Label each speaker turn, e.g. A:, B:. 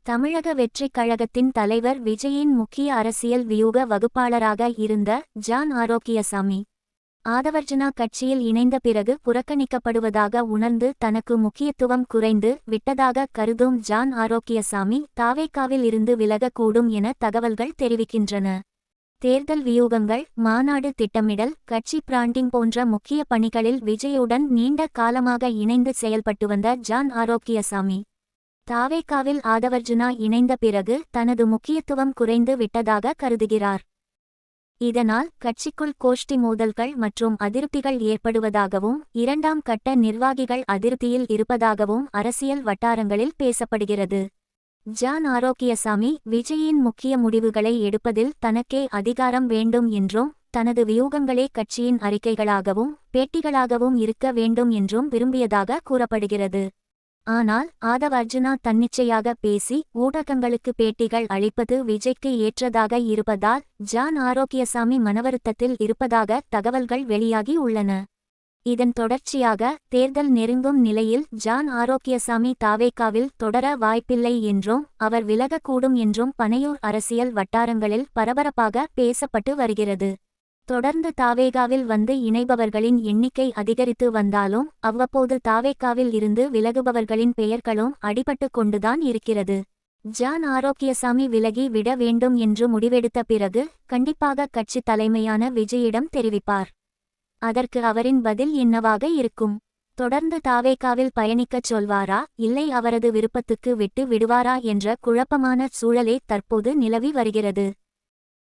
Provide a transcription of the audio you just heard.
A: தமிழக வெற்றிக் கழகத்தின் தலைவர் விஜயின் முக்கிய அரசியல் வியூக வகுப்பாளராக இருந்த ஜான் ஆரோக்கியசாமி ஆதவர்ஜனா கட்சியில் இணைந்த பிறகு புறக்கணிக்கப்படுவதாக உணர்ந்து தனக்கு முக்கியத்துவம் குறைந்து விட்டதாக கருதும் ஜான் ஆரோக்கியசாமி தாவேகாவில் இருந்து விலகக்கூடும் என தகவல்கள் தெரிவிக்கின்றன. தேர்தல் வியூகங்கள், மாநாடு திட்டமிடல், கட்சி பிராண்டிங் போன்ற முக்கிய பணிகளில் விஜயுடன் நீண்ட காலமாக இணைந்து செயல்பட்டு வந்த ஜான் ஆரோக்கியசாமி தாவேகாவில் ஆதவர்ஜனா இணைந்த பிறகு தனது முக்கியத்துவம் குறைந்து விட்டதாக கருதுகிறார். இதனால் கட்சிக்குள் கோஷ்டி மோதல்கள் மற்றும் அதிருப்திகள் ஏற்படுவதாகவும் இரண்டாம் கட்ட நிர்வாகிகள் அதிருப்தியில் இருப்பதாகவும் அரசியல் வட்டாரங்களில் பேசப்படுகிறது. ஜான் ஆரோக்கியசாமி விஜயின் முக்கிய முடிவுகளை எடுப்பதில் தனக்கே அதிகாரம் வேண்டும் என்றும் தனது வியூகங்களே கட்சியின் அறிக்கைகளாகவும் பேட்டிகளாகவும் இருக்க வேண்டும் என்றும் விரும்பியதாக கூறப்படுகிறது. ஆனால் ஆதவர்ஜனா தன்னிச்சையாக பேசி ஊடகங்களுக்கு பேட்டிகள் அளிப்பது விஜய்க்கு ஏற்றதாக இருப்பதால் ஜான் ஆரோக்கியசாமி மனவருத்தத்தில் இருப்பதாக தகவல்கள் வெளியாகி உள்ளன. இதன் தொடர்ச்சியாக தேர்தல் நெருங்கும் நிலையில் ஜான் ஆரோக்கியசாமி தாவேகாவில் தொடர வாய்ப்பில்லை என்றும் அவர் விலகக்கூடும் என்றும் பனையூர் அரசியல் வட்டாரங்களில் பரபரப்பாக பேசப்பட்டு வருகிறது. தொடர்ந்து தாவேகாவில் வந்து இணைபவர்களின் எண்ணிக்கை அதிகரித்து வந்தாலும் அவ்வப்போது தாவேகாவில் இருந்து விலகுபவர்களின் பெயர்களும் அடிபட்டு கொண்டுதான் இருக்கிறது. ஜான் ஆரோக்கியசாமி விலகி விட வேண்டும் என்று முடிவெடுத்த பிறகு கண்டிப்பாக கட்சி தலைமையான விஜயிடம் தெரிவிப்பார். அதற்கு அவரின் பதில் என்னவாக இருக்கும்? தொடர்ந்து தாவேகாவில் பயணிக்கச் சொல்வாரா, இல்லை அவரது விருப்பத்துக்கு விட்டு விடுவாரா என்ற குழப்பமான சூழலே தற்போது நிலவி வருகிறது.